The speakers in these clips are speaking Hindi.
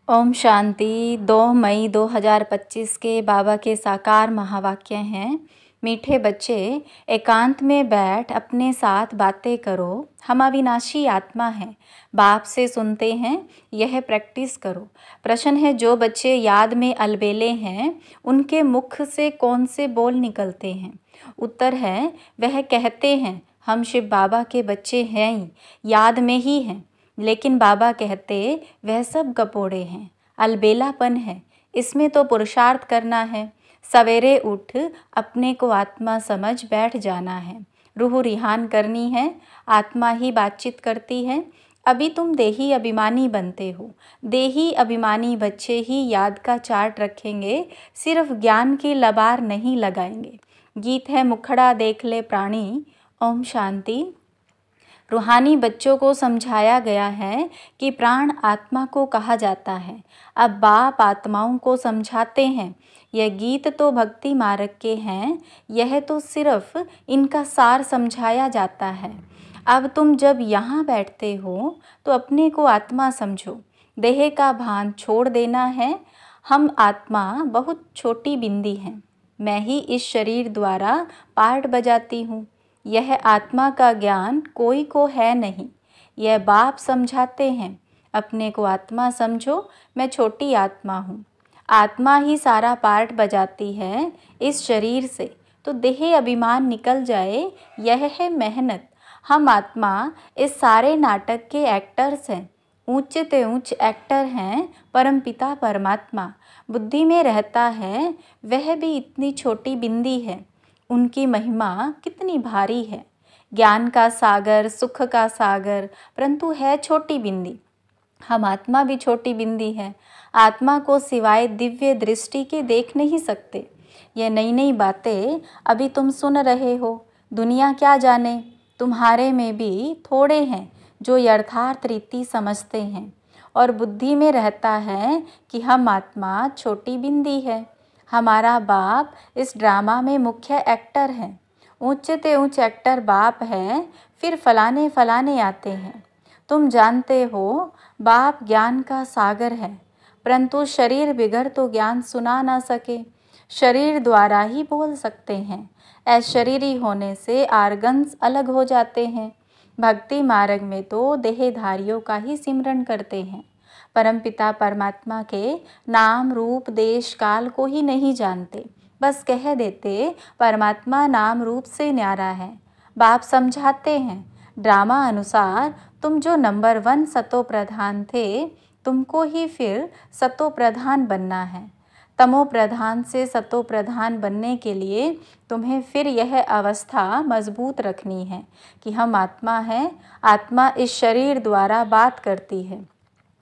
ओम शांति। 2 मई 2025 के बाबा के साकार महावाक्य हैं। मीठे बच्चे, एकांत में बैठ अपने साथ बातें करो। हम अविनाशी आत्मा हैं, बाप से सुनते हैं, यह प्रैक्टिस करो। प्रश्न है, जो बच्चे याद में अलबेले हैं उनके मुख से कौन से बोल निकलते हैं? उत्तर है, वह कहते हैं हम शिव बाबा के बच्चे हैं ही, याद में ही हैं। लेकिन बाबा कहते वह सब गपोड़े हैं, अलबेलापन है, इसमें तो पुरुषार्थ करना है। सवेरे उठ अपने को आत्मा समझ बैठ जाना है, रूह रिहान करनी है, आत्मा ही बातचीत करती है। अभी तुम देही अभिमानी बनते हो। देही अभिमानी बच्चे ही याद का चार्ट रखेंगे, सिर्फ ज्ञान की लबार नहीं लगाएंगे। गीत है, मुखड़ा देख ले प्राणी। ओम शांति। रूहानी बच्चों को समझाया गया है कि प्राण आत्मा को कहा जाता है। अब बाप आत्माओं को समझाते हैं, यह गीत तो भक्ति मार्ग के हैं, यह तो सिर्फ इनका सार समझाया जाता है। अब तुम जब यहाँ बैठते हो तो अपने को आत्मा समझो, देह का भान छोड़ देना है। हम आत्मा बहुत छोटी बिंदी हैं, मैं ही इस शरीर द्वारा पार्ट बजाती हूँ। यह आत्मा का ज्ञान कोई को है नहीं, यह बाप समझाते हैं। अपने को आत्मा समझो, मैं छोटी आत्मा हूँ। आत्मा ही सारा पार्ट बजाती है इस शरीर से, तो देह अभिमान निकल जाए, यह है मेहनत। हम आत्मा इस सारे नाटक के एक्टर्स हैं, ऊंचे ते ऊंच एक्टर हैं परमपिता परमात्मा। बुद्धि में रहता है, वह भी इतनी छोटी बिंदी है, उनकी महिमा कितनी भारी है। ज्ञान का सागर, सुख का सागर, परंतु है छोटी बिंदी। हम आत्मा भी छोटी बिंदी है, आत्मा को सिवाय दिव्य दृष्टि के देख नहीं सकते। ये नई नई बातें अभी तुम सुन रहे हो, दुनिया क्या जाने। तुम्हारे में भी थोड़े हैं जो यथार्थ रीति समझते हैं, और बुद्धि में रहता है कि हम आत्मा छोटी बिंदी है। हमारा बाप इस ड्रामा में मुख्य एक्टर है, ऊंचे ते ऊंच एक्टर बाप है, फिर फलाने फलाने आते हैं। तुम जानते हो बाप ज्ञान का सागर है, परंतु शरीर बिगड़ तो ज्ञान सुना ना सके, शरीर द्वारा ही बोल सकते हैं। अशरीरी होने से आर्गन्स अलग हो जाते हैं। भक्ति मार्ग में तो देहधारियों का ही सिमरन करते हैं, परमपिता परमात्मा के नाम रूप देश काल को ही नहीं जानते, बस कह देते परमात्मा नाम रूप से न्यारा है। बाप समझाते हैं, ड्रामा अनुसार तुम जो नंबर 1 सतो प्रधान थे, तुमको ही फिर सतो प्रधान बनना है। तमो प्रधान से सतो प्रधान बनने के लिए तुम्हें फिर यह अवस्था मजबूत रखनी है कि हम आत्मा हैं, आत्मा इस शरीर द्वारा बात करती है,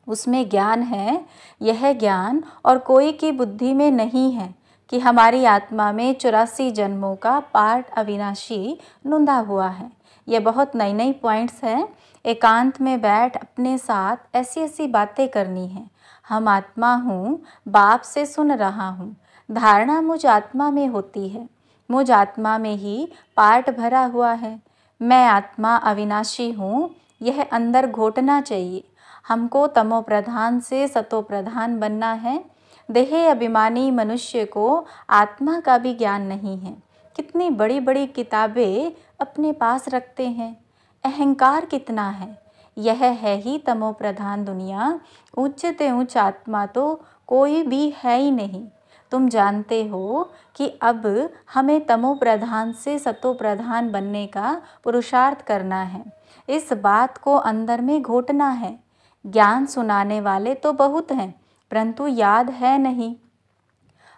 उसमें ज्ञान है। यह ज्ञान और कोई की बुद्धि में नहीं है कि हमारी आत्मा में 84 जन्मों का पार्ट अविनाशी नूंदा हुआ है। ये बहुत नई नई पॉइंट्स हैं। एकांत में बैठ अपने साथ ऐसी ऐसी बातें करनी है। हम आत्मा हूँ, बाप से सुन रहा हूँ। धारणा मुझ आत्मा में होती है, मुझ आत्मा में ही पार्ट भरा हुआ है। मैं आत्मा अविनाशी हूँ, यह अंदर घोटना चाहिए। हमको तमो प्रधान से सतो प्रधान बनना है। देह अभिमानी मनुष्य को आत्मा का भी ज्ञान नहीं है। कितनी बड़ी बड़ी किताबें अपने पास रखते हैं, अहंकार कितना है। यह है ही तमो प्रधान दुनिया। उच्च ते उच्च आत्मा तो कोई भी है ही नहीं। तुम जानते हो कि अब हमें तमो प्रधान से सतो प्रधान बनने का पुरुषार्थ करना है। इस बात को अंदर में घोटना है। ज्ञान सुनाने वाले तो बहुत हैं, परंतु याद है नहीं।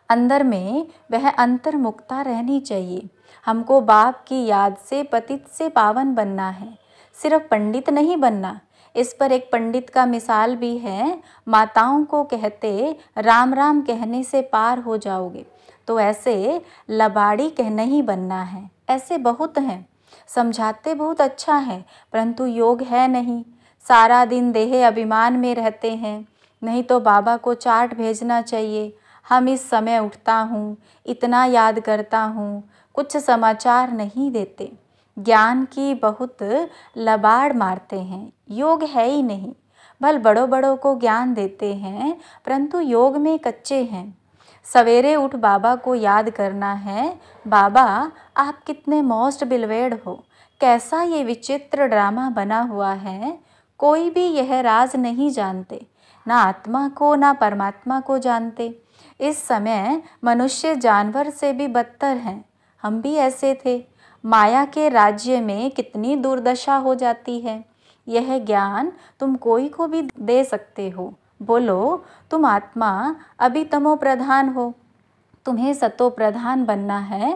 अंदर में वह अंतर्मुक्ता रहनी चाहिए। हमको बाप की याद से पतित से पावन बनना है, सिर्फ पंडित नहीं बनना। इस पर एक पंडित का मिसाल भी है। माताओं को कहते राम राम कहने से पार हो जाओगे, तो ऐसे लबाड़ी कह नहीं बनना है। ऐसे बहुत हैं, समझाते बहुत अच्छा है, परंतु योग है नहीं। सारा दिन देह अभिमान में रहते हैं। नहीं तो बाबा को चार्ट भेजना चाहिए, हम इस समय उठता हूँ, इतना याद करता हूँ, कुछ समाचार नहीं देते। ज्ञान की बहुत लबाड़ मारते हैं, योग है ही नहीं। भल बड़ों बड़ों को ज्ञान देते हैं, परंतु योग में कच्चे हैं। सवेरे उठ बाबा को याद करना है, बाबा आप कितने मोस्ट बिलवेड हो, कैसा ये विचित्र ड्रामा बना हुआ है। कोई भी यह राज नहीं जानते, ना आत्मा को ना परमात्मा को जानते। इस समय मनुष्य जानवर से भी बदतर हैं। हम भी ऐसे थे। माया के राज्य में कितनी दुर्दशा हो जाती है। यह ज्ञान तुम कोई को भी दे सकते हो। बोलो तुम आत्मा अभी तमो प्रधान हो, तुम्हें सतो प्रधान बनना है।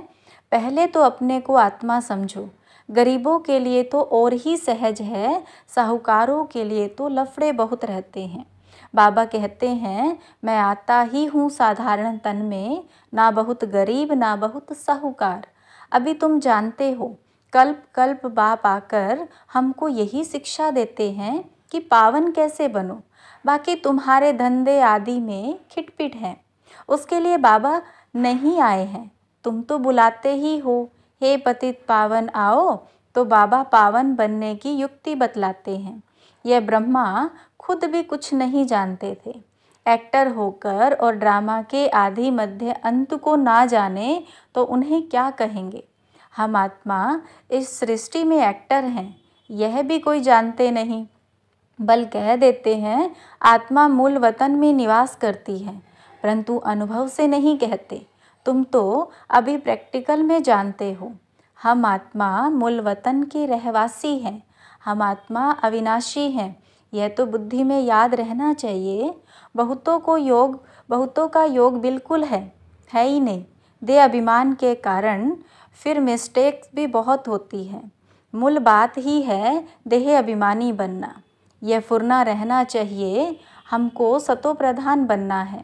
पहले तो अपने को आत्मा समझो। गरीबों के लिए तो और ही सहज है, साहूकारों के लिए तो लफड़े बहुत रहते हैं। बाबा कहते हैं मैं आता ही हूँ साधारण तन में, ना बहुत गरीब ना बहुत साहूकार। अभी तुम जानते हो, कल्प कल्प बाप आकर हमको यही शिक्षा देते हैं कि पावन कैसे बनो। बाकी तुम्हारे धंधे आदि में खिटपिट है, उसके लिए बाबा नहीं आए हैं। तुम तो बुलाते ही हो, हे पतित पावन आओ, तो बाबा पावन बनने की युक्ति बतलाते हैं। यह ब्रह्मा खुद भी कुछ नहीं जानते थे। एक्टर होकर और ड्रामा के आदि मध्य अंत को ना जाने तो उन्हें क्या कहेंगे। हम आत्मा इस सृष्टि में एक्टर हैं, यह भी कोई जानते नहीं। बल कह देते हैं आत्मा मूल वतन में निवास करती है, परंतु अनुभव से नहीं कहते। तुम तो अभी प्रैक्टिकल में जानते हो। हम आत्मा मूल वतन के रहवासी हैं, हम आत्मा अविनाशी हैं। यह तो बुद्धि में याद रहना चाहिए। बहुतों का योग बिल्कुल है ही नहीं। देह अभिमान के कारण फिर मिस्टेक्स भी बहुत होती है। मूल बात ही है देह अभिमानी बनना। यह फुरना रहना चाहिए। हमको सतो प्रधान बनना है।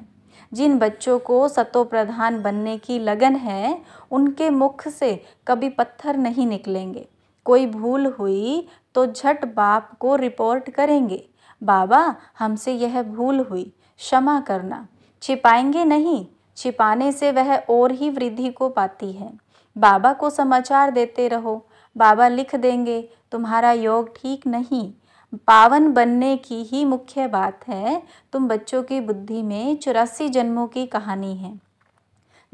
जिन बच्चों को सतो प्रधान बनने की लगन है, उनके मुख से कभी पत्थर नहीं निकलेंगे। कोई भूल हुई तो झट बाप को रिपोर्ट करेंगे, बाबा हमसे यह भूल हुई, क्षमा करना। छिपाएंगे नहीं, छिपाने से वह और ही वृद्धि को पाती है। बाबा को समाचार देते रहो, बाबा लिख देंगे तुम्हारा योग ठीक नहीं। पावन बनने की ही मुख्य बात है। तुम बच्चों की बुद्धि में 84 जन्मों की कहानी है।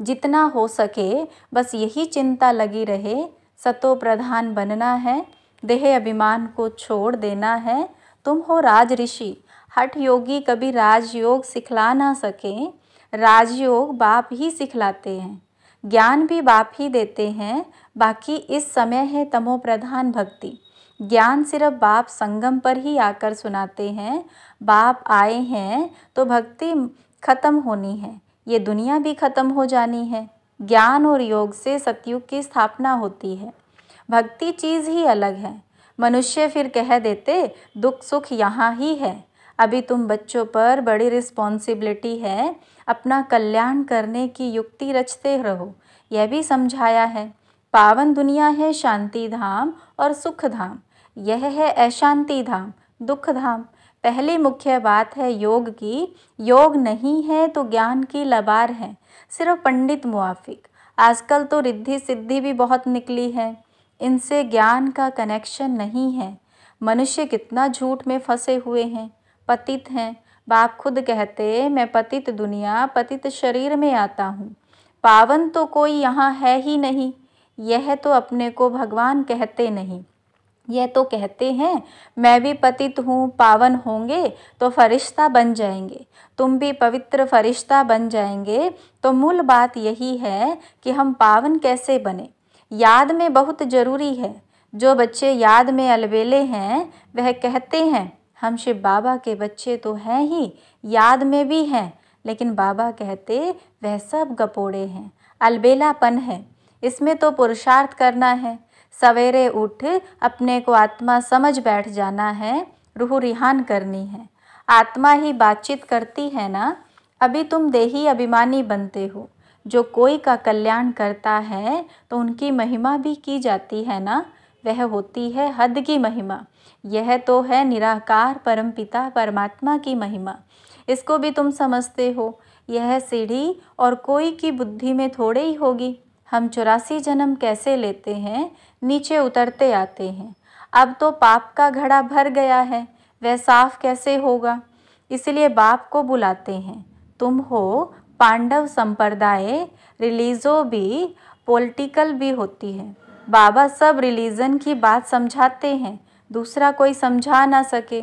जितना हो सके बस यही चिंता लगी रहे, सतो प्रधान बनना है, देह अभिमान को छोड़ देना है। तुम हो राज ऋषि, हठ योगी कभी राजयोग सिखला ना सके। राजयोग बाप ही सिखलाते हैं, ज्ञान भी बाप ही देते हैं। बाकी इस समय है तमो प्रधान भक्ति। ज्ञान सिर्फ बाप संगम पर ही आकर सुनाते हैं। बाप आए हैं तो भक्ति खत्म होनी है, ये दुनिया भी खत्म हो जानी है। ज्ञान और योग से सतयुग की स्थापना होती है। भक्ति चीज़ ही अलग है। मनुष्य फिर कह देते दुख सुख यहाँ ही है। अभी तुम बच्चों पर बड़ी रिस्पॉन्सिबिलिटी है, अपना कल्याण करने की युक्ति रचते रहो, यह भी समझाया है। पावन दुनिया है शांति धाम और सुख धाम, यह है अशांति धाम, दुख धाम। पहली मुख्य बात है योग की। योग नहीं है तो ज्ञान की लबार है, सिर्फ पंडित मुआफिक। आजकल तो रिद्धि सिद्धि भी बहुत निकली है, इनसे ज्ञान का कनेक्शन नहीं है। मनुष्य कितना झूठ में फंसे हुए हैं, पतित हैं। बाप खुद कहते मैं पतित दुनिया पतित शरीर में आता हूँ। पावन तो कोई यहाँ है ही नहीं। यह तो अपने को भगवान कहते नहीं, यह तो कहते हैं मैं भी पतित हूँ, पावन होंगे तो फरिश्ता बन जाएंगे, तुम भी पवित्र फरिश्ता बन जाएंगे। तो मूल बात यही है कि हम पावन कैसे बने। याद में बहुत ज़रूरी है। जो बच्चे याद में अलबेले हैं वह कहते हैं हम शिव बाबा के बच्चे तो हैं ही, याद में भी हैं, लेकिन बाबा कहते वह सब गपोड़े हैं, अलबेलापन है। इसमें तो पुरुषार्थ करना है। सवेरे उठ अपने को आत्मा समझ बैठ जाना है, रूह रिहान करनी है। आत्मा ही बातचीत करती है ना। अभी तुम देही अभिमानी बनते हो। जो कोई का कल्याण करता है तो उनकी महिमा भी की जाती है ना, वह होती है हद की महिमा। यह तो है निराकार परमपिता परमात्मा की महिमा। इसको भी तुम समझते हो। यह सीढ़ी और कोई की बुद्धि में थोड़े ही होगी। हम 84 जन्म कैसे लेते हैं, नीचे उतरते आते हैं। अब तो पाप का घड़ा भर गया है, वह साफ कैसे होगा? इसलिए बाप को बुलाते हैं। तुम हो पांडव संप्रदाय, रिलीजो भी पॉलिटिकल भी होती है। बाबा सब रिलीजन की बात समझाते हैं, दूसरा कोई समझा ना सके।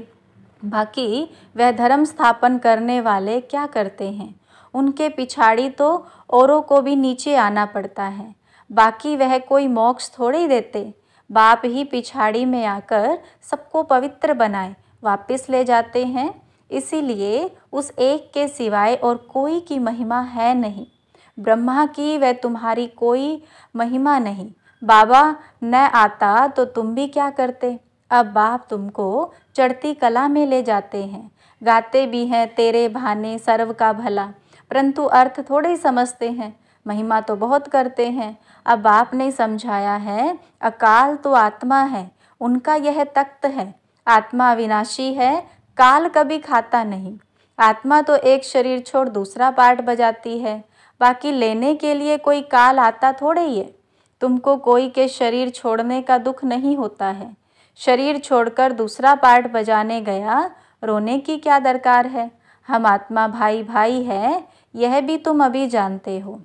बाकी वह धर्म स्थापन करने वाले क्या करते हैं? उनके पिछाड़ी तो औरों को भी नीचे आना पड़ता है। बाकी वह कोई मोक्ष थोड़े ही देते। बाप ही पिछाड़ी में आकर सबको पवित्र बनाए वापस ले जाते हैं। इसीलिए उस एक के सिवाय और कोई की महिमा है नहीं। ब्रह्मा की वह तुम्हारी कोई महिमा नहीं। बाबा न आता तो तुम भी क्या करते? अब बाप तुमको चढ़ती कला में ले जाते हैं। गाते भी हैं तेरे भाने सर्व का भला, परंतु अर्थ थोड़े ही समझते हैं। महिमा तो बहुत करते हैं। अब बाप ने समझाया है, अकाल तो आत्मा है, उनका यह तख्त है। आत्मा अविनाशी है, काल कभी खाता नहीं। आत्मा तो एक शरीर छोड़ दूसरा पार्ट बजाती है, बाकी लेने के लिए कोई काल आता थोड़े ही है। तुमको कोई के शरीर छोड़ने का दुख नहीं होता है। शरीर छोड़कर दूसरा पार्ट बजाने गया, रोने की क्या दरकार है? हम आत्मा भाई भाई है, यह भी तुम अभी जानते हो।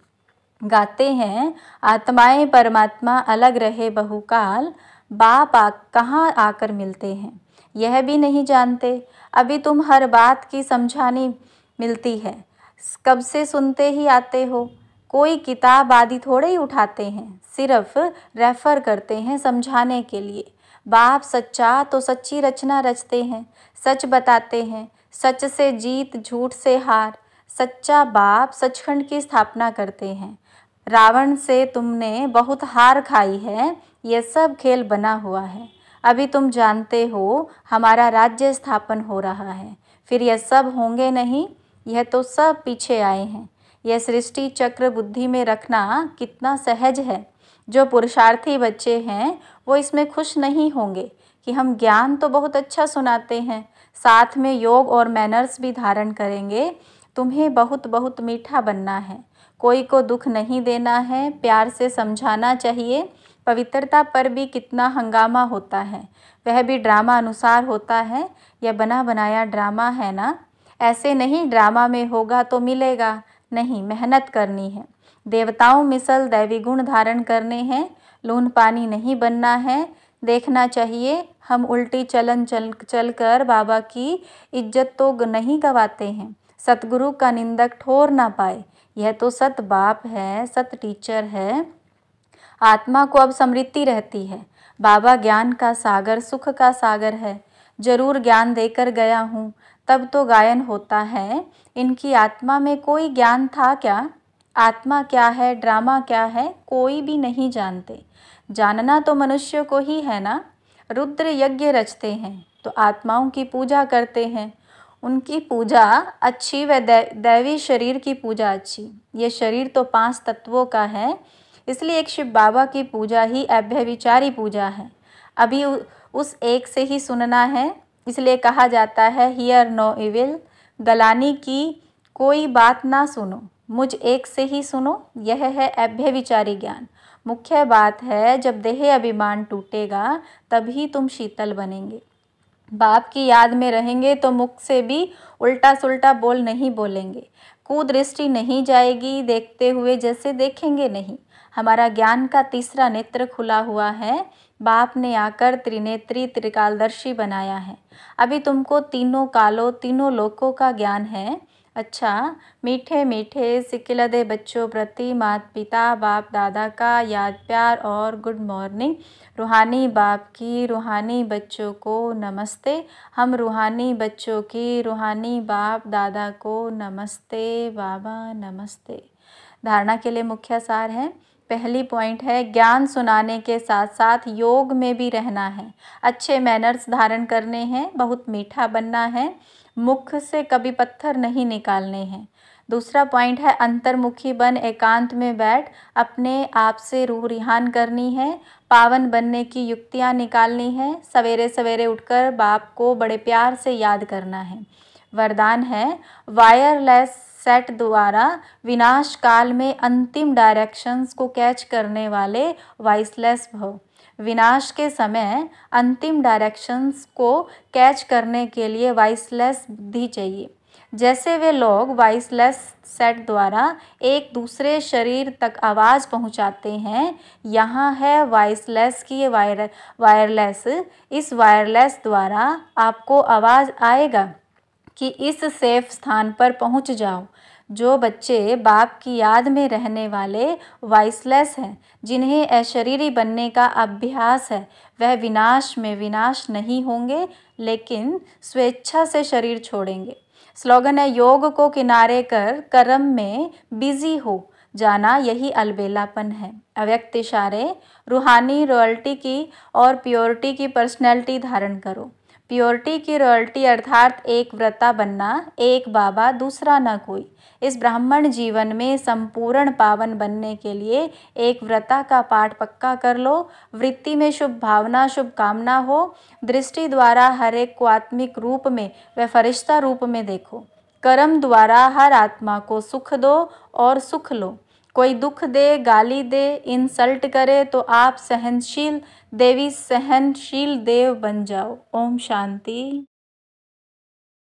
गाते हैं आत्माएं परमात्मा अलग रहे बहुकाल, बाप कहाँ आकर मिलते हैं, यह भी नहीं जानते। अभी तुम हर बात की समझानी मिलती है, कब से सुनते ही आते हो। कोई किताब आदि थोड़े ही उठाते हैं, सिर्फ रेफर करते हैं समझाने के लिए। बाप सच्चा तो सच्ची रचना रचते हैं, सच बताते हैं, सच से जीत झूठ से हार। सच्चा बाप सचखंड की स्थापना करते हैं। रावण से तुमने बहुत हार खाई है, यह सब खेल बना हुआ है। अभी तुम जानते हो हमारा राज्य स्थापन हो रहा है, फिर यह सब होंगे नहीं, यह तो सब पीछे आए हैं। यह सृष्टि चक्र बुद्धि में रखना कितना सहज है। जो पुरुषार्थी बच्चे हैं वो इसमें खुश नहीं होंगे कि हम ज्ञान तो बहुत अच्छा सुनाते हैं, साथ में योग और मैनर्स भी धारण करेंगे। तुम्हें बहुत बहुत मीठा बनना है, कोई को दुख नहीं देना है, प्यार से समझाना चाहिए। पवित्रता पर भी कितना हंगामा होता है, वह भी ड्रामा अनुसार होता है। यह बना बनाया ड्रामा है ना, ऐसे नहीं ड्रामा में होगा तो मिलेगा नहीं, मेहनत करनी है। देवताओं मिसल दैवी गुण धारण करने हैं, लून पानी नहीं बनना है। देखना चाहिए हम उल्टी चल कर बाबा की इज्जत तो नहीं गवाते हैं। सतगुरु का निंदक ठोर ना पाए, यह तो सत बाप है, सत टीचर है। आत्मा को अब समृद्धि रहती है। बाबा ज्ञान का सागर सुख का सागर है। जरूर ज्ञान देकर गया हूँ, तब तो गायन होता है। इनकी आत्मा में कोई ज्ञान था क्या? आत्मा क्या है, ड्रामा क्या है, कोई भी नहीं जानते। जानना तो मनुष्य को ही है ना। रुद्र यज्ञ रचते हैं तो आत्माओं की पूजा करते हैं, उनकी पूजा अच्छी व दैवी शरीर की पूजा अच्छी। ये शरीर तो 5 तत्वों का है, इसलिए एक शिव बाबा की पूजा ही अभ्यविचारी पूजा है। अभी उस एक से ही सुनना है, इसलिए कहा जाता है हियर नो इविल। गलानी की कोई बात ना सुनो, मुझ एक से ही सुनो, यह है अभ्यविचारी ज्ञान। मुख्य बात है जब देह अभिमान टूटेगा तभी तुम शीतल बनेंगे। बाप की याद में रहेंगे तो मुख से भी उल्टा सुल्टा बोल नहीं बोलेंगे। कुदृष्टि नहीं जाएगी, देखते हुए जैसे देखेंगे नहीं। हमारा ज्ञान का तीसरा नेत्र खुला हुआ है। बाप ने आकर त्रिनेत्री त्रिकालदर्शी बनाया है। अभी तुमको तीनों कालों तीनों लोकों का ज्ञान है। अच्छा, मीठे मीठे सिकिलदे बच्चों प्रति माता पिता बाप दादा का याद प्यार और गुड मॉर्निंग। रूहानी बाप की रूहानी बच्चों को नमस्ते। हम रूहानी बच्चों की रूहानी बाप दादा को नमस्ते। बाबा नमस्ते। धारणा के लिए मुख्य सार है। पहली पॉइंट है ज्ञान सुनाने के साथ साथ योग में भी रहना है। अच्छे मैनर्स धारण करने हैं, बहुत मीठा बनना है, मुख से कभी पत्थर नहीं निकालने हैं। दूसरा पॉइंट है अंतर्मुखी बन एकांत में बैठ अपने आप से रूह रिहान करनी है, पावन बनने की युक्तियाँ निकालनी है। सवेरे सवेरे उठकर बाप को बड़े प्यार से याद करना है। वरदान है वायरलेस सेट द्वारा विनाश काल में अंतिम डायरेक्शंस को कैच करने वाले वॉइसलेस भव। विनाश के समय अंतिम डायरेक्शंस को कैच करने के लिए वॉइसलेस बुद्धि चाहिए। जैसे वे लोग वॉइसलेस सेट द्वारा एक दूसरे शरीर तक आवाज़ पहुंचाते हैं, यहाँ है वॉइसलेस की वायरलेस। इस वायरलेस द्वारा आपको आवाज़ आएगा कि इस सेफ स्थान पर पहुंच जाओ। जो बच्चे बाप की याद में रहने वाले वॉइसलेस हैं, जिन्हें अशरीरी बनने का अभ्यास है, वह विनाश में विनाश नहीं होंगे, लेकिन स्वेच्छा से शरीर छोड़ेंगे। स्लोगन है, योग को किनारे कर कर्म में बिजी हो जाना, यही अलबेलापन है। अव्यक्त इशारे, रूहानी रॉयल्टी की और प्योरिटी की पर्सनैलिटी धारण करो। प्योरिटी की रॉयल्टी अर्थात एक व्रता बनना, एक बाबा दूसरा न कोई। इस ब्राह्मण जीवन में संपूर्ण पावन बनने के लिए एक व्रता का पाठ पक्का कर लो। वृत्ति में शुभ भावना, शुभ कामना हो। दृष्टि द्वारा हर एक को आत्मिक रूप में व फरिश्ता रूप में देखो। कर्म द्वारा हर आत्मा को सुख दो और सुख लो। कोई दुख दे, गाली दे, इंसल्ट करे तो आप सहनशील देवी सहनशील देव बन जाओ। ओम शांति।